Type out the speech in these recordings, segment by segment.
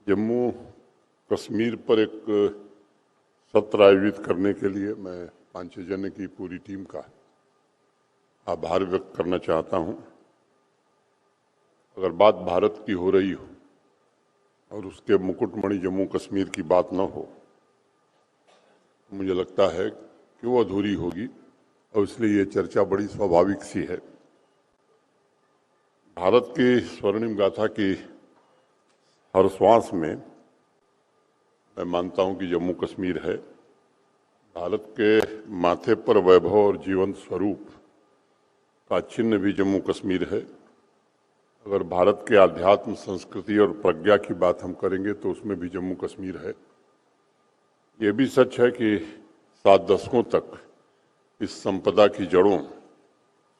जम्मू कश्मीर पर एक सत्र आयोजित करने के लिए मैं 5-6 जने की पूरी टीम का आभार व्यक्त करना चाहता हूं। अगर बात भारत की हो रही हो और उसके मुकुटमणि जम्मू कश्मीर की बात न हो, मुझे लगता है कि वो अधूरी होगी और इसलिए ये चर्चा बड़ी स्वाभाविक सी है। भारत की स्वर्णिम गाथा की हर श्वास में मैं मानता हूं कि जम्मू कश्मीर है। भारत के माथे पर वैभव और जीवंत स्वरूप का चिन्ह भी जम्मू कश्मीर है। अगर भारत के आध्यात्म, संस्कृति और प्रज्ञा की बात हम करेंगे तो उसमें भी जम्मू कश्मीर है। ये भी सच है कि 7 दशकों तक इस संपदा की जड़ों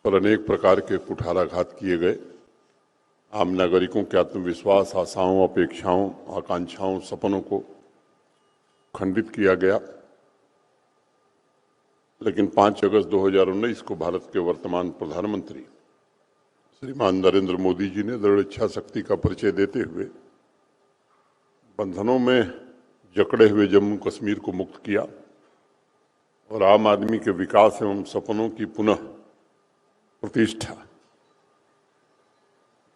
पर अनेक प्रकार के कुठाराघात किए गए। आम नागरिकों के आत्मविश्वास, आशाओं, अपेक्षाओं, आकांक्षाओं, सपनों को खंडित किया गया। लेकिन 5 अगस्त 2019 को भारत के वर्तमान प्रधानमंत्री श्रीमान नरेंद्र मोदी जी ने दृढ़ इच्छा शक्ति का परिचय देते हुए बंधनों में जकड़े हुए जम्मू कश्मीर को मुक्त किया और आम आदमी के विकास एवं सपनों की पुनः प्रतिष्ठा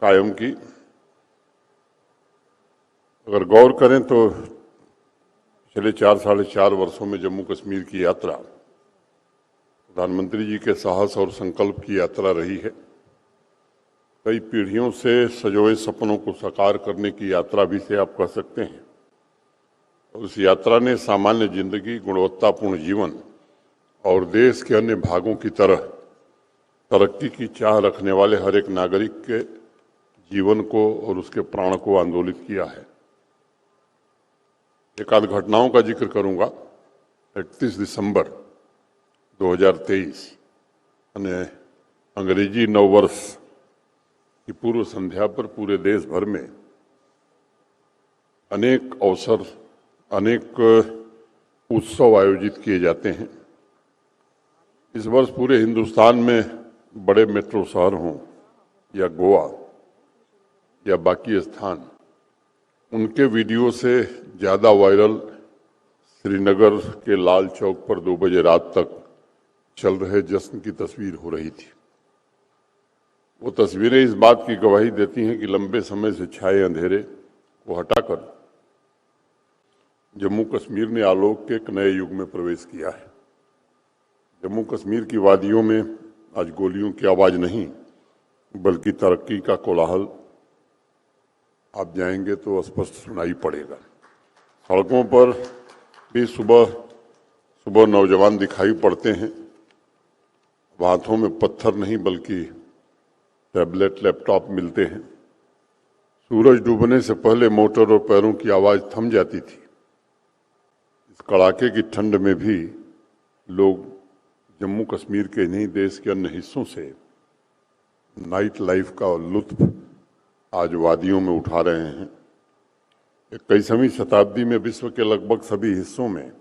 कायम की। अगर गौर करें तो पिछले 4-4.5 वर्षों में जम्मू कश्मीर की यात्रा प्रधानमंत्री जी के साहस और संकल्प की यात्रा रही है। कई पीढ़ियों से सजोए सपनों को साकार करने की यात्रा भी से आप कह सकते हैं। और उस यात्रा ने सामान्य जिंदगी, गुणवत्तापूर्ण जीवन और देश के अन्य भागों की तरह तरक्की की चाह रखने वाले हर एक नागरिक के जीवन को और उसके प्राण को आंदोलित किया है। एक आध घटनाओं का जिक्र करूंगा। 31 दिसंबर 2023 यानी अंग्रेजी नववर्ष की पूर्व संध्या पर पूरे देश भर में अनेक अवसर, अनेक उत्सव आयोजित किए जाते हैं। इस वर्ष पूरे हिंदुस्तान में बड़े मेट्रो शहर हों या गोवा या बाकी स्थान, उनके वीडियो से ज़्यादा वायरल श्रीनगर के लाल चौक पर 2 बजे रात तक चल रहे जश्न की तस्वीर हो रही थी। वो तस्वीरें इस बात की गवाही देती हैं कि लंबे समय से छाए अंधेरे को हटाकर जम्मू कश्मीर ने आलोक के एक नए युग में प्रवेश किया है। जम्मू कश्मीर की वादियों में आज गोलियों की आवाज नहीं बल्कि तरक्की का कोलाहल आप जाएंगे तो स्पष्ट सुनाई पड़ेगा। सड़कों पर भी सुबह सुबह नौजवान दिखाई पड़ते हैं। हाथों में पत्थर नहीं बल्कि टैबलेट, लैपटॉप मिलते हैं। सूरज डूबने से पहले मोटर और पैरों की आवाज थम जाती थी। इस कड़ाके की ठंड में भी लोग जम्मू कश्मीर के नहीं देश के अन्य हिस्सों से नाइट लाइफ का लुत्फ आज वादियों में उठा रहे हैं। 21वीं शताब्दी में विश्व के लगभग सभी हिस्सों में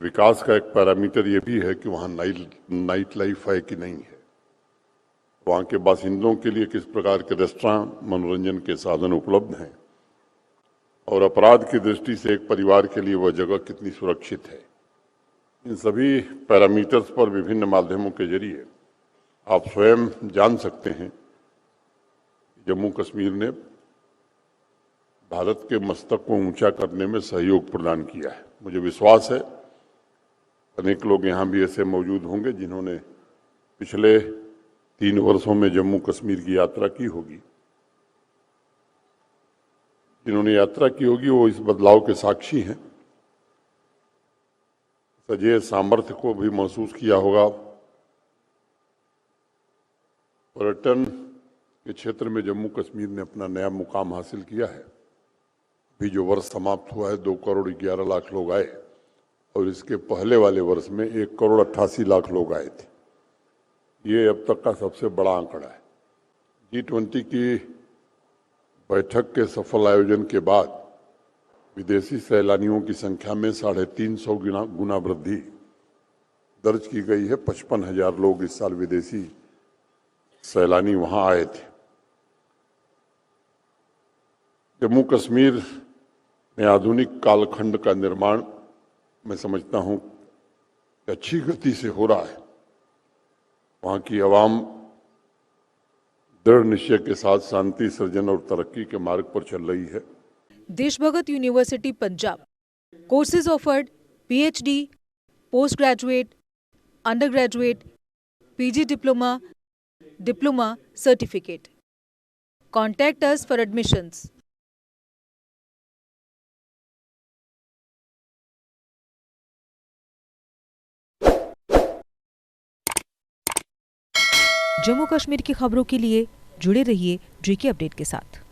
विकास का एक पैरामीटर ये भी है कि वहाँ नाइट लाइफ है कि नहीं है, वहाँ के बासिंदों के लिए किस प्रकार के रेस्टोरेंट, मनोरंजन के साधन उपलब्ध हैं और अपराध की दृष्टि से एक परिवार के लिए वह जगह कितनी सुरक्षित है। इन सभी पैरामीटर्स पर विभिन्न माध्यमों के जरिए आप स्वयं जान सकते हैं जम्मू कश्मीर ने भारत के मस्तक को ऊंचा करने में सहयोग प्रदान किया है। मुझे विश्वास है अनेक लोग यहाँ भी ऐसे मौजूद होंगे जिन्होंने पिछले 3 वर्षों में जम्मू कश्मीर की यात्रा की होगी। जिन्होंने यात्रा की होगी वो इस बदलाव के साक्षी हैं। सजे सामर्थ्य को भी महसूस किया होगा। पर्यटन के क्षेत्र में जम्मू कश्मीर ने अपना नया मुकाम हासिल किया है। अभी जो वर्ष समाप्त हुआ है 2 करोड़ 11 लाख लोग आए और इसके पहले वाले वर्ष में 1 करोड़ 88 लाख लोग आए थे। ये अब तक का सबसे बड़ा आंकड़ा है। G20 की बैठक के सफल आयोजन के बाद विदेशी सैलानियों की संख्या में 350 गुना वृद्धि दर्ज की गई है। 55,000 लोग इस साल विदेशी सैलानी वहां आए थे। जम्मू कश्मीर मैं आधुनिक कालखंड का निर्माण मैं समझता हूं कि अच्छी गति से हो रहा है। वहां की आवाम दृढ़ निश्चय के साथ शांति सृजन और तरक्की के मार्ग पर चल रही है। Deshbhagat university Punjab courses offered PhD, post graduate, under graduate, PG diploma certificate. Contact us for admissions. Jammu Kashmir की खबरों के लिए जुड़े रहिए JK अपडेट के साथ।